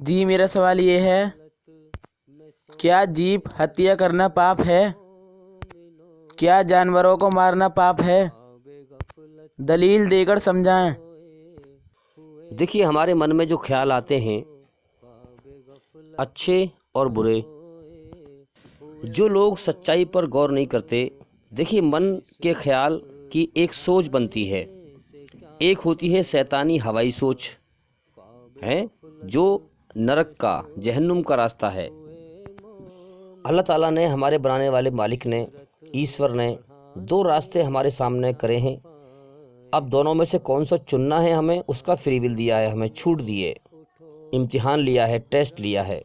جی میرا سوال یہ ہے، کیا جیب ہتیا کرنا پاپ ہے؟ کیا جانوروں کو مارنا پاپ ہے؟ دلیل دے کر سمجھائیں۔ دیکھیے، ہمارے من میں جو خیال آتے ہیں اچھے اور برے، جو لوگ سچائی پر غور نہیں کرتے، دیکھیے من کے خیال کی ایک سوچ بنتی ہے، ایک ہوتی ہے شیطانی ہوائی سوچ ہے جو نرک کا، جہنم کا راستہ ہے۔ اللہ تعالیٰ نے، ہمارے بنانے والے مالک نے، ایشور نے دو راستے ہمارے سامنے کرے ہیں۔ اب دونوں میں سے کون سا چننا ہے، ہمیں اس کا فری ول دیا ہے، ہمیں چھوٹ دیے، امتحان لیا ہے، ٹیسٹ لیا ہے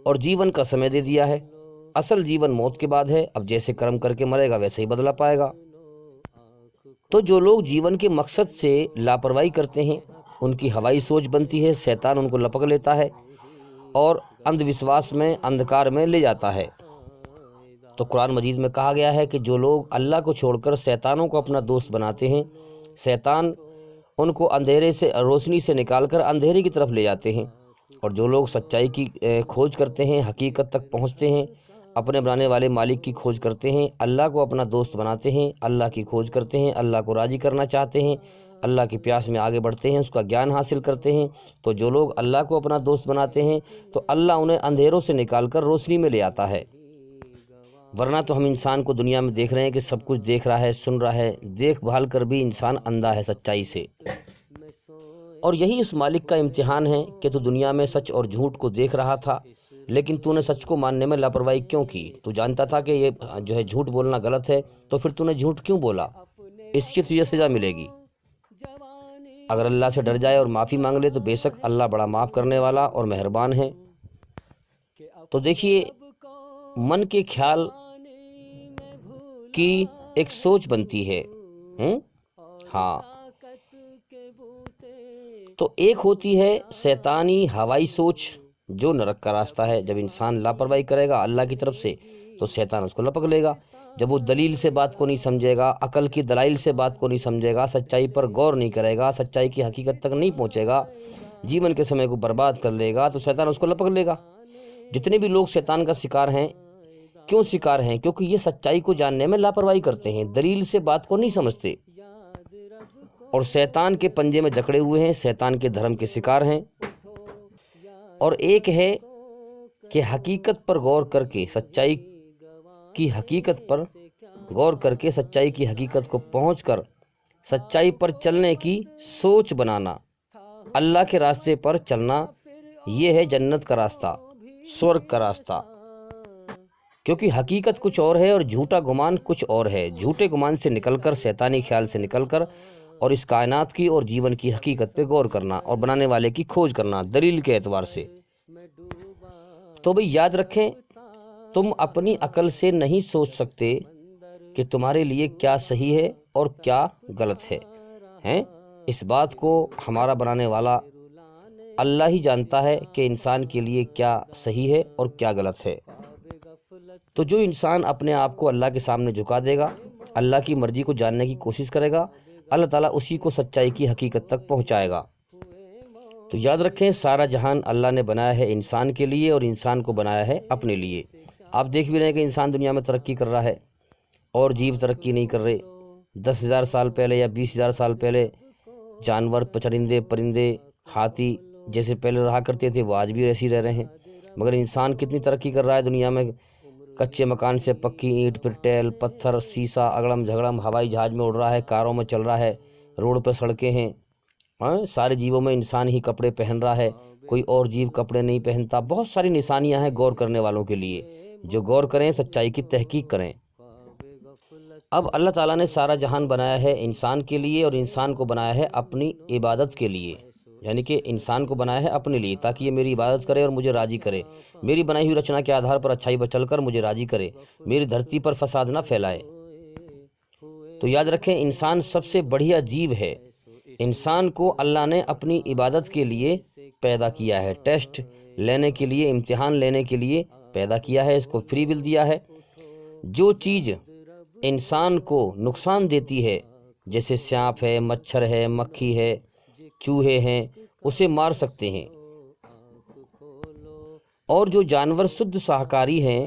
اور جیون کا سمے دے دیا ہے۔ اصل جیون موت کے بعد ہے، اب جیسے کرم کر کے مرے گا ویسے ہی بدلہ پائے گا۔ تو جو لوگ جیون کے مقصد سے لاپرواہی کرتے ہیں، ان کی ہوائی سوچ بنتی ہے، شیطان ان کو لپک لیتا ہے اور اندھ وشواس میں، اندھکار میں لے جاتا ہے۔ تو قرآن مجید میں کہا گیا ہے کہ جو لوگ اللہ کو چھوڑ کر شیطانوں کو اپنا دوست بناتے ہیں، شیطان ان کو اندھیرے سے، روشنی سے نکال کر اندھیرے کی طرف لے جاتے ہیں، اور جو لوگ سچائی کی کھوج کرتے ہیں، حقیقت تک پہنچتے ہیں، اپنے بنانے والے مالک کی کھوج کرتے ہیں، اللہ کو اپنا دوست بناتے ہیں، اللہ کی کھوج کرتے ہیں، اللہ کو راضی کرنا چاہتے ہیں، اللہ کی پیاس میں آگے بڑھتے ہیں، اس کا گیان حاصل کرتے ہیں، تو جو لوگ اللہ کو اپنا دوست بناتے ہیں تو اللہ انہیں اندھیروں سے نکال کر روشنی میں لے آتا ہے۔ ورنہ تو ہم انسان کو دنیا میں دیکھ رہے ہیں کہ سب کچھ دیکھ رہا ہے، سن رہا ہے، دیکھ بھال کر بھی انسان اندھا ہے سچائی سے۔ اور یہی اس مالک کا امتحان ہے کہ تو دنیا میں سچ اور جھوٹ کو دیکھ رہا تھا، لیکن تو نے سچ کو ماننے میں لاپرواہی کیوں کی؟ تو جانتا تھا کہ یہ جو ہے جھوٹ بولنا غلط ہے، تو پھر تو نے جھوٹ کیوں بولا؟ اس کی تجھے سزا ملے گی۔ اگر اللہ سے ڈر جائے اور معافی مانگ لے تو بے شک اللہ بڑا معاف کرنے والا اور مہربان ہے۔ تو دیکھیے، من کے خیال کی ایک سوچ بنتی ہے۔ ہاں، تو ایک ہوتی ہے شیطانی ہوائی سوچ جو نرک کا راستہ ہے۔ جب انسان لاپرواہی کرے گا اللہ کی طرف سے تو شیطان اس کو لپک لے گا۔ جب وہ دلیل سے بات کو نہیں سمجھے گا، عقل کی دلائل سے بات کو نہیں سمجھے گا، سچائی پر غور نہیں کرے گا، سچائی کی حقیقت تک نہیں پہنچے گا، جیون کے سمے کو برباد کر لے گا، تو شیطان اس کو لپک لے گا۔ جتنے بھی لوگ شیطان کا شکار ہیں، کیوں شکار ہیں؟ کیونکہ یہ سچائی کو جاننے میں لاپرواہی کرتے ہیں، دلیل سے بات کو نہیں سمجھتے اور شیطان کے پنجے میں جکڑے ہوئے ہیں، شیطان کے دھرم کے شکار ہیں۔ اور ایک ہے کہ حقیقت پر غور کر کے، سچائی کی حقیقت پر غور کر کے، سچائی کی حقیقت کو پہنچ کر سچائی پر چلنے کی سوچ بنانا، اللہ کے راستے پر چلنا، یہ ہے جنت کا راستہ، سورگ کا راستہ۔ کیونکہ حقیقت کچھ اور ہے اور جھوٹا گمان کچھ اور ہے۔ جھوٹے گمان سے نکل کر، شیطانی خیال سے نکل کر، اور اس کائنات کی اور جیون کی حقیقت پہ غور کرنا اور بنانے والے کی کھوج کرنا دلیل کے اعتبار سے۔ تو بھئی یاد رکھیں، تم اپنی عقل سے نہیں سوچ سکتے کہ تمہارے لیے کیا صحیح ہے اور کیا غلط ہے۔ اس بات کو ہمارا بنانے والا اللہ ہی جانتا ہے کہ انسان کے لیے کیا صحیح ہے اور کیا غلط ہے۔ تو جو انسان اپنے آپ کو اللہ کے سامنے جھکا دے گا، اللہ کی مرضی کو جاننے کی کوشش کرے گا، اللہ تعالیٰ اسی کو سچائی کی حقیقت تک پہنچائے گا۔ تو یاد رکھیں، سارا جہان اللہ نے بنایا ہے انسان کے لیے اور انسان کو بنایا ہے اپنے لیے۔ آپ دیکھ بھی رہے ہیں کہ انسان دنیا میں ترقی کر رہا ہے اور جیو ترقی نہیں کر رہے۔ 10,000 سال پہلے یا 20,000 سال پہلے جانور، چرندے، پرندے، ہاتھی جیسے پہلے رہا کرتے تھے، وہ آج بھی ایسے ہی رہ رہے ہیں۔ مگر انسان کتنی ترقی کر رہا ہے دنیا میں، کچے مکان سے پکی اینٹ، پھر ٹیل، پتھر، سیسا، اگڑم جھگڑم، ہوائی جہاز میں اڑ رہا ہے، کاروں میں چل رہا ہے، روڈ پہ سڑکیں ہیں۔ سارے جیووں میں انسان ہی کپڑے پہن رہا ہے، کوئی اور جیو کپڑے نہیں پہنتا۔ بہت ساری نشانیاں ہیں غور کرنے والوں کے لیے، جو غور کریں، سچائی کی تحقیق کریں۔ اب اللہ تعالیٰ نے سارا جہان بنایا ہے انسان کے لیے اور انسان کو بنایا ہے اپنی عبادت کے لیے، یعنی کہ انسان کو بنایا ہے اپنے لیے تاکہ یہ میری عبادت کرے اور مجھے راضی کرے، میری بنائی ہوئی رچنا کے آدھار پر اچھائی پر چل کر مجھے راضی کرے، میری دھرتی پر فساد نہ پھیلائے۔ تو یاد رکھیں، انسان سب سے بڑھیا جیو ہے۔ انسان کو اللہ نے اپنی عبادت کے لیے پیدا کیا ہے، ٹیسٹ لینے کے لیے، امتحان لینے کے لیے پیدا کیا ہے، اس کو فری ول دیا ہے۔ جو چیز انسان کو نقصان دیتی ہے، جیسے سانپ ہے، مچھر ہے، مکھی ہے، چوہے ہیں، اسے مار سکتے ہیں، اور جو جانور شدھ شاکاری ہیں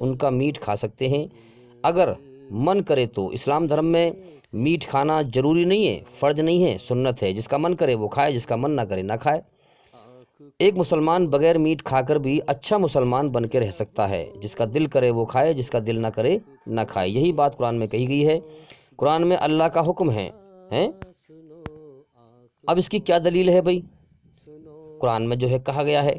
ان کا میٹ کھا سکتے ہیں اگر من کرے تو۔ اسلام دھرم میں میٹ کھانا ضروری نہیں ہے، فرض نہیں ہے، سنت ہے۔ جس کا من کرے وہ کھائے، جس کا من نہ کرے نہ کھائے۔ ایک مسلمان بغیر میٹ کھا کر بھی اچھا مسلمان بن کے رہ سکتا ہے۔ جس کا دل کرے وہ کھائے، جس کا دل نہ کرے نہ کھائے۔ یہی بات قرآن میں کہی گئی ہے۔ قرآن میں اللہ کا حکم ہے۔ اب اس کی کیا دلیل ہے بھائی؟ قرآن میں جو ہے کہا گیا ہے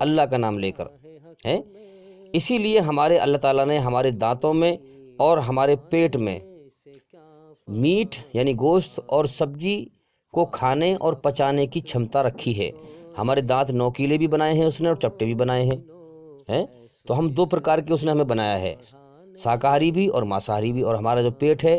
اللہ کا نام لے کر۔ اسی لیے ہمارے اللہ تعالیٰ نے ہمارے دانتوں میں اور ہمارے پیٹ میں میٹ یعنی گوشت اور سبزی کو کھانے اور پچانے کی چھمتا رکھی ہے۔ ہمارے دانت نوکیلے بھی بنائے ہیں اس نے اور چپٹے بھی بنائے ہیں۔ تو ہم دو پرکار کے اس نے ہمیں بنایا ہے، شاکاہاری بھی اور مانساہاری بھی۔ اور ہمارا جو پیٹ ہے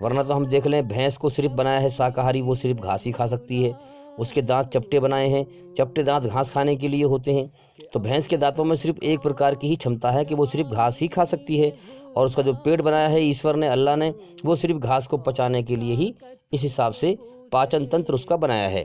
ورنہ تو ہم دیکھ لیں بھینس کو صرف بنایا ہے شاکاہاری، وہ صرف گھاس ہی کھا سکتی ہے۔ اس کے دانت چپٹے بنائے ہیں، چپٹے دانت گھاس کھانے کے لیے ہوتے ہیں۔ تو بھینس کے دانتوں میں صرف ایک پرکار کی ہی چھمتا ہے کہ وہ صرف گھاس ہی کھا سکتی ہے، اور اس کا جو پیٹ بنایا ہے ایشور نے، اللہ نے، وہ صرف گھاس کو پچانے کے لیے ہی اس حساب سے پاچن تنتر اس کا بنایا ہے۔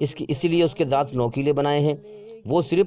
اسی لیے اس کے دانت نوکیلے بنائے ہیں، وہ صرف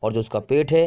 اور جو اس کا پیٹ ہے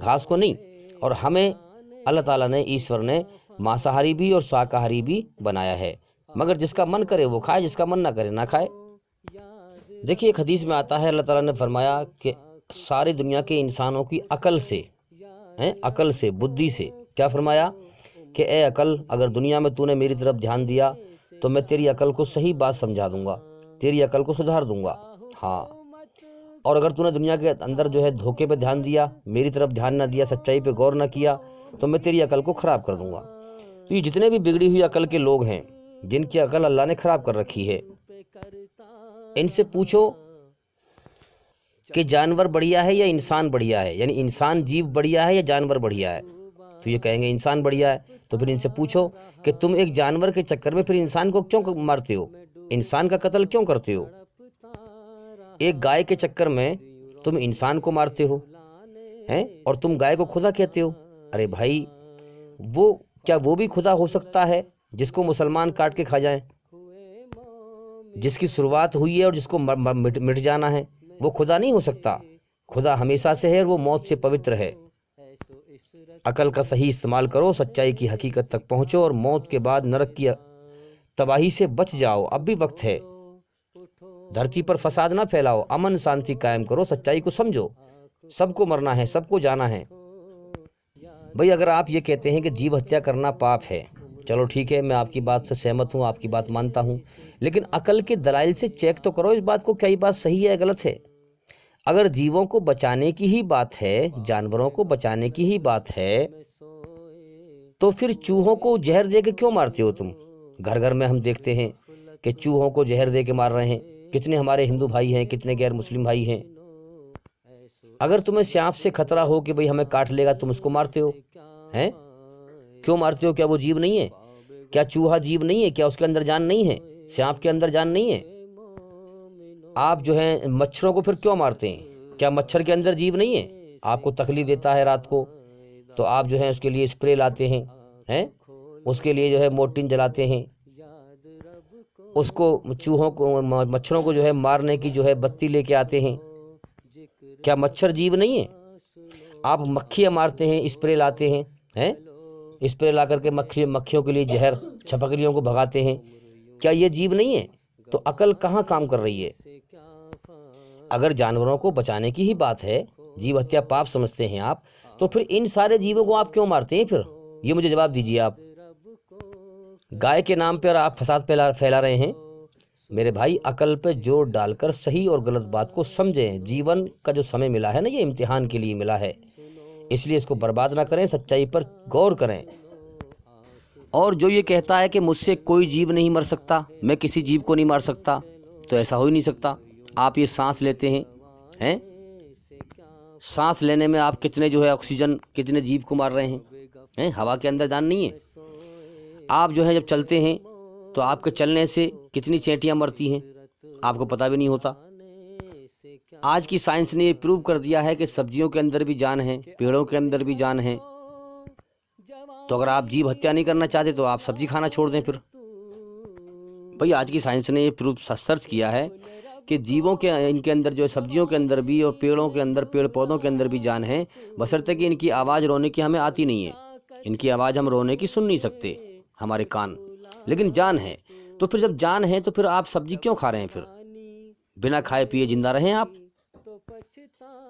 گھاس کو نہیں۔ اور ہمیں اللہ تعالیٰ نے، ایشور نے، مانساہاری بھی اور شاکاہاری بھی بنایا ہے، مگر جس کا من کرے وہ کھائے، جس کا من نہ کرے نہ کھائے۔ دیکھیے ایک حدیث میں آتا ہے، اللہ تعالیٰ نے فرمایا کہ ساری دنیا کے انسانوں کی عقل سے بدھی سے کیا فرمایا کہ اے عقل، اگر دنیا میں تو نے میری طرف دھیان دیا تو میں تیری عقل کو صحیح بات سمجھا دوں گا، تیری عقل کو سدھار دوں گا۔ ہاں، اور اگر تو نے دنیا کے اندر جو ہے دھوکے پہ دھیان دیا، میری طرف دھیان نہ دیا، سچائی پہ غور نہ کیا، تو میں تیری عقل کو خراب کر دوں گا۔ تو یہ جتنے بھی بگڑی ہوئی عقل کے لوگ ہیں، جن کی عقل اللہ نے خراب کر رکھی ہے، ان سے پوچھو کہ جانور بڑھیا ہے یا انسان بڑھیا ہے، یعنی انسان جیو بڑھیا ہے یا جانور بڑھیا ہے، تو یہ کہیں گے انسان بڑھیا ہے۔ تو پھر ان سے پوچھو کہ تم ایک جانور کے چکر میں پھر انسان کو کیوں مارتے ہو، انسان کا قتل کیوں کرتے ہو؟ ایک گائے کے چکر میں تم انسان کو مارتے ہو اور تم گائے کو خدا کہتے ہو۔ ارے بھائی، وہ کیا وہ بھی خدا ہو سکتا ہے جس کو مسلمان کاٹ کے کھا جائیں؟ جس کی شروعات ہوئی ہے اور جس کو مٹ جانا ہے، وہ خدا نہیں ہو سکتا۔ خدا ہمیشہ سے ہے اور وہ موت سے پوتر ہے۔ عقل کا صحیح استعمال کرو، سچائی کی حقیقت تک پہنچو اور موت کے بعد نرک کی تباہی سے بچ جاؤ۔ اب بھی وقت ہے، دھرتی پر فساد نہ پھیلاؤ، امن شانتی قائم کرو، سچائی کو سمجھو۔ سب کو مرنا ہے، سب کو جانا ہے۔ بھئی اگر آپ یہ کہتے ہیں کہ جیو ہتیا کرنا پاپ ہے، چلو ٹھیک ہے، میں آپ کی بات سے سہمت ہوں، آپ کی بات مانتا ہوں، لیکن عقل کے دلائل سے چیک تو کرو اس بات کو، کیا یہ بات صحیح ہے غلط ہے؟ اگر جیووں کو بچانے کی ہی بات ہے، جانوروں کو بچانے کی ہی بات ہے، تو پھر چوہوں کو زہر دے کے کیوں مارتے ہو تم؟ گھر گھر میں ہم دیکھتے ہیں کہ چوہوں کو زہر دے کے مار رہے ہیں۔ کتنے ہمارے ہندو بھائی ہیں، کتنے غیر مسلم بھائی ہیں۔ اگر تمہیں سانپ سے خطرہ ہو کہ بھئی ہمیں کاٹ لے گا، تم اس کو مارتے ہو، کیوں مارتے ہو؟ کیا وہ جیو نہیں ہے؟ کیا چوہا جیو نہیں ہے؟ کیا اس کے اندر جان نہیں ہے؟ سانپ کے اندر جان نہیں ہے؟ آپ جو ہیں مچھروں کو پھر کیوں مارتے ہیں؟ کیا مچھر کے اندر جیو نہیں ہے؟ آپ کو تکلیف دیتا ہے رات کو تو آپ جو ہے اس کے لیے اسپرے لاتے ہیں، اس کے لیے جو ہے مورٹین جلاتے ہیں، اس کو چوہوں کو مچھروں کو جو ہے مارنے کی جو ہے بتی لے کے آتے ہیں۔ کیا مچھر جیو نہیں ہے؟ آپ مکھیاں مارتے ہیں، اسپرے لاتے ہیں، اسپرے لا کر کے مکھیوں کے لیے زہر، چھپکلیوں کو بھگاتے ہیں، کیا یہ جیو نہیں ہے؟ تو عقل کہاں کام کر رہی ہے؟ اگر جانوروں کو بچانے کی ہی بات ہے، جیو ہتیا پاپ سمجھتے ہیں آپ، تو پھر ان سارے جیووں کو آپ کیوں مارتے ہیں پھر؟ یہ مجھے جواب دیجیے آپ۔ گائے کے نام پر آپ فساد پھیلا رہے ہیں۔ میرے بھائی عقل پہ زور ڈال کر صحیح اور غلط بات کو سمجھیں۔ جیون کا جو سمے ملا ہے نا، یہ امتحان کے لیے ملا ہے، اس لیے اس کو برباد نہ کریں، سچائی پر غور کریں۔ اور جو یہ کہتا ہے کہ مجھ سے کوئی جیو نہیں مر سکتا، میں کسی جیو کو نہیں مار سکتا، تو ایسا ہو ہی نہیں سکتا۔ آپ یہ سانس لیتے ہیں، سانس لینے میں آپ کتنے جو ہے آکسیجن، کتنے جیو کو مار رہے ہیں، ہوا کے اندر جان نہیں ہے۔ آپ جو ہے جب چلتے ہیں تو آپ کے چلنے سے کتنی چیونٹیاں مرتی ہیں، آپ کو پتہ بھی نہیں ہوتا۔ آج کی سائنس نے یہ پروو کر دیا ہے کہ سبزیوں کے اندر بھی جان ہے، پیڑوں کے اندر بھی جان ہے۔ تو اگر آپ جیو ہتیا نہیں کرنا چاہتے تو آپ سبزی کھانا چھوڑ دیں۔ پھر بھئی آج کی سائنس نے یہ پروف سرچ کیا ہے کہ جیووں کے ان کے اندر جو ہے سبزیوں کے اندر بھی اور پیڑوں کے اندر، پیڑ پودوں کے اندر بھی جان ہے، بشرطے کہ ان کی آواز رونے کی ہمیں آتی نہیں ہے، ان کی آواز ہم رونے کی سن نہیں سکتے ہمارے کان، لیکن جان ہے۔ تو پھر جب جان ہے تو پھر آپ سبزی کیوں کھا رہے ہیں؟ پھر بنا کھائے پیے زندہ رہیں آپ۔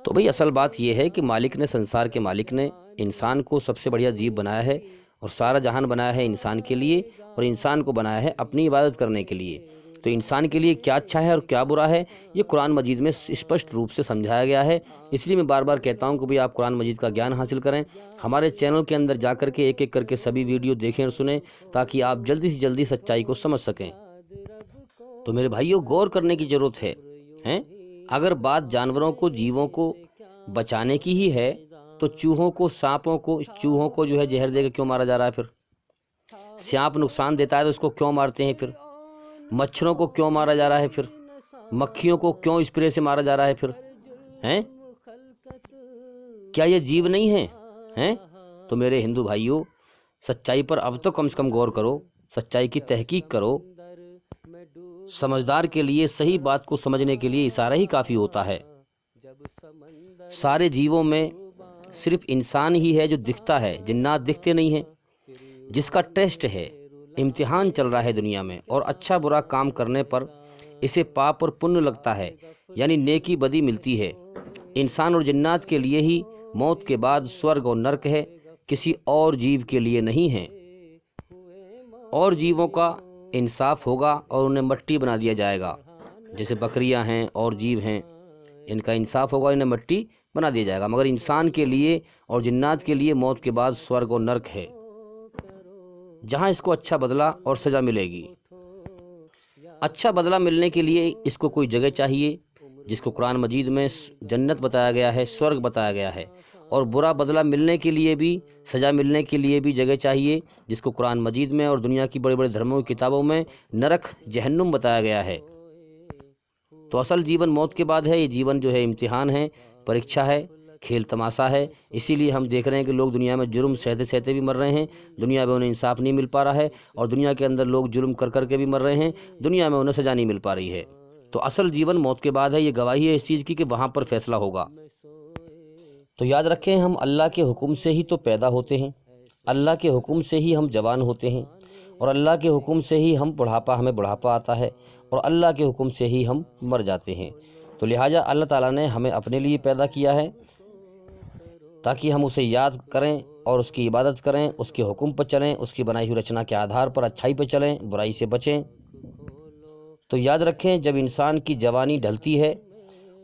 تو بھئی اصل بات یہ ہے کہ مالک نے، سنسار کے مالک نے انسان کو سب سے بڑھیا جیو بنایا ہے، اور سارا جہان بنایا ہے انسان کے لیے، اور انسان کو بنایا ہے اپنی عبادت کرنے کے لیے۔ تو انسان کے لیے کیا اچھا ہے اور کیا برا ہے، یہ قرآن مجید میں اسپشٹ روپ سے سمجھایا گیا ہے۔ اس لیے میں بار بار کہتا ہوں کہ بھی آپ قرآن مجید کا گیان حاصل کریں، ہمارے چینل کے اندر جا کر کے ایک ایک کر کے سبھی ویڈیو دیکھیں اور سنیں، تاکہ آپ جلدی سے جلدی سچائی کو سمجھ سکیں۔ تو میرے بھائیوں، غور کرنے کی ضرورت ہے، اگر بات جانوروں کو، جیووں کو بچانے کی ہی ہے تو چوہوں کو، سانپوں کو، چوہوں کو جو ہے زہر دے کے کیوں مارا جا رہا ہے؟ پھر سانپ نقصان دیتا ہے تو اس کو کیوں مارتے ہیں؟ پھر مچھروں کو کیوں مارا جا رہا ہے؟ پھر مکھیوں کو کیوں اسپرے سے مارا جا رہا ہے؟ پھر کیا یہ جیو نہیں ہے؟ تو میرے ہندو بھائیوں، سچائی پر اب تو کم سے کم غور کرو، سچائی کی تحقیق کرو۔ سمجھدار کے لیے صحیح بات کو سمجھنے کے لیے اشارہ ہی کافی ہوتا ہے۔ سارے جیووں میں صرف انسان ہی ہے جو دکھتا ہے، جنات دکھتے نہیں ہیں۔ جس کا ٹیسٹ ہے، امتحان چل رہا ہے دنیا میں، اور اچھا برا کام کرنے پر اسے پاپ اور پن لگتا ہے، یعنی نیکی بدی ملتی ہے۔ انسان اور جنات کے لیے ہی موت کے بعد سورگ اور نرک ہے، کسی اور جیو کے لیے نہیں ہے۔ اور جیووں کا انصاف ہوگا اور انہیں مٹی بنا دیا جائے گا، جیسے بکریاں ہیں اور جیو ہیں، ان کا انصاف ہوگا، انہیں مٹی بنا دیا جائے گا۔ مگر انسان کے لیے اور جنات کے لیے موت کے بعد سورگ اور نرک ہے، جہاں اس کو اچھا بدلہ اور سزا ملے گی۔ اچھا بدلہ ملنے کے لیے اس کو کوئی جگہ چاہیے، جس کو قرآن مجید میں جنت بتایا گیا ہے، سورگ بتایا گیا ہے، اور برا بدلہ ملنے کے لیے بھی، سزا ملنے کے لیے بھی جگہ چاہیے، جس کو قرآن مجید میں اور دنیا کی بڑے بڑے دھرموں کی کتابوں میں نرک، جہنم بتایا گیا ہے۔ تو اصل جیون موت کے بعد ہے۔ یہ جیون جو ہے امتحان ہے، پریکشا ہے، کھیل تماشا ہے۔ اسی لیے ہم دیکھ رہے ہیں کہ لوگ دنیا میں جرم سہتے سہتے بھی مر رہے ہیں، دنیا میں انہیں انصاف نہیں مل پا رہا ہے، اور دنیا کے اندر لوگ جرم کر کر کے بھی مر رہے ہیں، دنیا میں انہیں سزا نہیں مل پا رہی ہے۔ تو اصل جیون موت کے بعد ہے، یہ گواہی ہے اس چیز کی کہ وہاں پر فیصلہ ہوگا۔ تو یاد رکھیں، ہم اللہ کے حکم سے ہی تو پیدا ہوتے ہیں، اللہ کے حکم سے ہی ہم جوان ہوتے ہیں، اور اللہ کے حکم سے ہی ہمیں بڑھاپا آتا ہے، اور اللہ کے حکم سے ہی ہم مر جاتے ہیں۔ تو لہٰذا اللہ تعالیٰ نے ہمیں اپنے لیے پیدا کیا ہے، تاکہ ہم اسے یاد کریں اور اس کی عبادت کریں، اس کے حکم پر چلیں، اس کی بنائی ہوئی رچنا کے آدھار پر اچھائی پہ چلیں، برائی سے بچیں۔ تو یاد رکھیں، جب انسان کی جوانی ڈھلتی ہے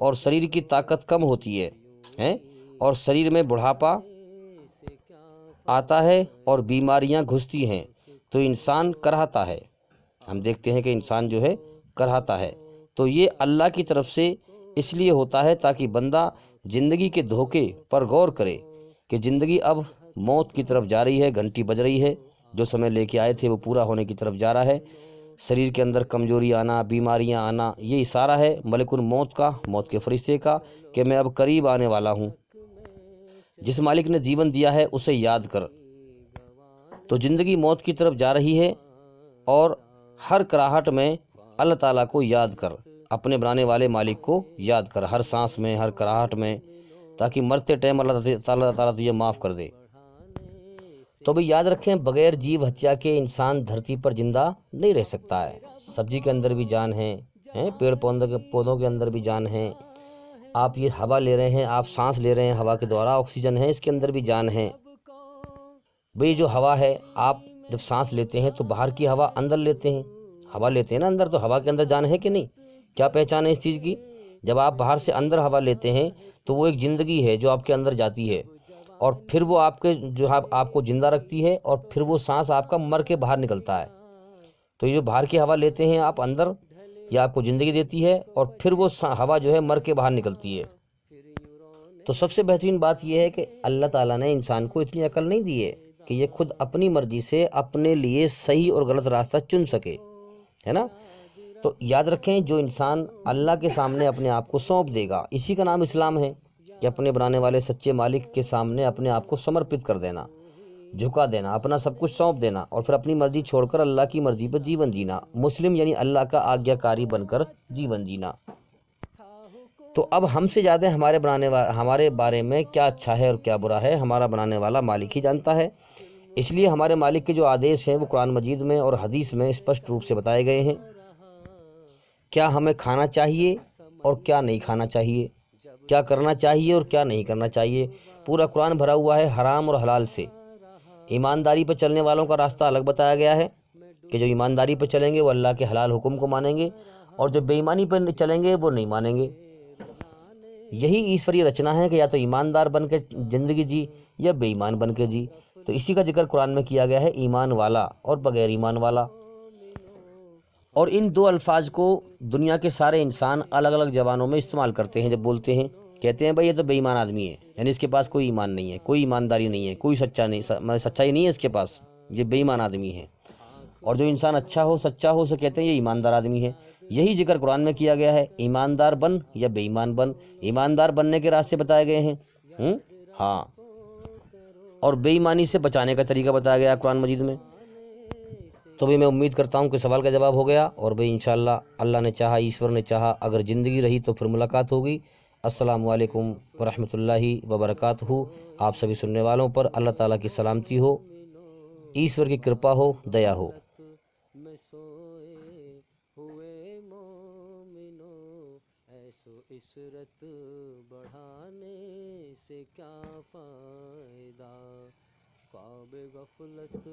اور شریر کی طاقت کم ہوتی ہے اور شریر میں بڑھاپا آتا ہے اور بیماریاں گھستی ہیں، تو انسان کرہتا ہے۔ ہم دیکھتے ہیں کہ انسان جو ہے کرہتا ہے۔ تو یہ اللہ کی طرف سے اس لیے ہوتا ہے تاکہ بندہ زندگی کے دھوکے پر غور کرے کہ زندگی اب موت کی طرف جا رہی ہے، گھنٹی بج رہی ہے، جو سمے لے کے آئے تھے وہ پورا ہونے کی طرف جا رہا ہے۔ شریر کے اندر کمزوری آنا، بیماریاں آنا، یہ اشارہ ہے ملک الموت کا، موت کے فرشتے کا، کہ میں اب قریب آنے والا ہوں۔ جس مالک نے جیون دیا ہے اسے یاد کر۔ تو زندگی موت کی طرف جا رہی ہے، اور ہر کراہٹ میں اللہ تعالیٰ کو یاد کر، اپنے بنانے والے مالک کو یاد کر، ہر سانس میں، ہر کراہٹ میں، تاکہ مرتے ٹائم اللہ تعالیٰ تجھے معاف کر دے۔ تو بھی یاد رکھیں، بغیر جیو ہتیا کے انسان دھرتی پر زندہ نہیں رہ سکتا ہے۔ سبزی کے اندر بھی جان ہے، پیڑ پودوں کے اندر بھی جان ہے۔ آپ یہ ہوا لے رہے ہیں، آپ سانس لے رہے ہیں، ہوا کے دوارا آکسیجن ہے، اس کے اندر بھی جان ہے۔ بھئی جو ہوا ہے، آپ جب سانس لیتے ہیں تو باہر کی ہوا اندر لیتے ہیں، ہوا لیتے ہیں نا اندر، تو ہوا کے اندر جان ہے کہ نہیں؟ کیا پہچان ہے اس چیز کی؟ جب آپ باہر سے اندر ہوا لیتے ہیں تو وہ ایک زندگی ہے جو آپ کے اندر جاتی ہے، اور پھر وہ آپ کو زندہ رکھتی ہے، اور پھر وہ سانس آپ کا مر کے باہر نکلتا ہے۔ تو یہ جو باہر کی ہوا لیتے ہیں آپ اندر، یہ آپ کو زندگی دیتی ہے، اور پھر وہ ہوا جو ہے مر کے باہر نکلتی ہے۔ تو سب سے بہترین بات یہ ہے کہ اللہ تعالیٰ نے انسان کو اتنی عقل نہیں دی ہے کہ یہ خود اپنی مرضی سے اپنے لیے صحیح اور غلط راستہ چن سکے، ہے نا؟ تو یاد رکھیں جو انسان اللہ کے سامنے اپنے آپ کو سونپ دے گا، اسی کا نام اسلام ہے کہ اپنے بنانے والے سچے مالک کے سامنے اپنے آپ کو سمرپت کر دینا، جھکا دینا، اپنا سب کچھ سونپ دینا، اور پھر اپنی مرضی چھوڑ کر اللہ کی مرضی پر جیون جینا، مسلم یعنی اللہ کا آگیا کاری بن کر جیون جینا۔ تو اب ہم سے زیادہ ہمارے بارے میں کیا اچھا ہے اور کیا برا ہے ہمارا بنانے والا مالک ہی جانتا ہے۔ اس لیے ہمارے مالک کے جو آدیش ہیں وہ قرآن مجید میں اور حدیث میں اسپشٹ روپ سے بتائے گئے ہیں۔ کیا ہمیں کھانا چاہیے اور کیا نہیں کھانا چاہیے، کیا کرنا چاہیے اور کیا نہیں کرنا چاہیے، پورا قرآن بھرا ہوا ہے حرام اور حلال سے۔ ایمانداری پر چلنے والوں کا راستہ الگ بتایا گیا ہے کہ جو ایمانداری پر چلیں گے وہ اللہ کے حلال حکم کو مانیں گے، اور جو بے ایمانی پر چلیں گے وہ نہیں مانیں گے۔ یہی ایشوری رچنا ہے کہ یا تو ایماندار بن کے زندگی جی یا بے ایمان بن کے جی۔ تو اسی کا ذکر قرآن میں کیا گیا ہے، ایمان والا اور بغیر ایمان والا۔ اور ان دو الفاظ کو دنیا کے سارے انسان الگ الگ زبانوں میں استعمال کرتے ہیں۔ جب بولتے ہیں کہتے ہیں بھائی یہ تو بے ایمان آدمی ہے، یعنی اس کے پاس کوئی ایمان نہیں ہے، کوئی ایمانداری نہیں ہے، کوئی سچائی نہیں ہے اس کے پاس، یہ بے ایمان آدمی ہے۔ اور جو انسان اچھا ہو سچا ہو اسے کہتے ہیں یہ ایماندار آدمی ہے۔ یہی ذکر قرآن میں کیا گیا ہے، ایماندار بن یا بے ایمان بن۔ ایماندار بننے کے راستے بتائے گئے ہیں، ہاں، اور بے ایمانی سے بچانے کا طریقہ بتایا گیا قرآن مجید میں۔ تو بھی میں امید کرتا ہوں کہ سوال کا جواب ہو گیا، اور بھئی انشاءاللہ اللہ نے چاہا، ایشور نے چاہا، اگر زندگی رہی تو پھر ملاقات ہوگی۔ السلام علیکم ورحمۃ اللہ وبرکاتہ۔ آپ سبھی سننے والوں پر اللہ تعالیٰ کی سلامتی ہو، ایشور کی کرپا ہو، دیا ہو۔ میں سوئے ہوئے مومنو، ایسو عشرت بڑھانے سے کیا فائدہ، خواب غفلت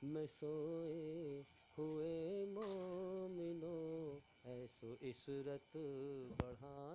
میں سوئے ہوئے مومنو، ایسو عشرت بڑھانے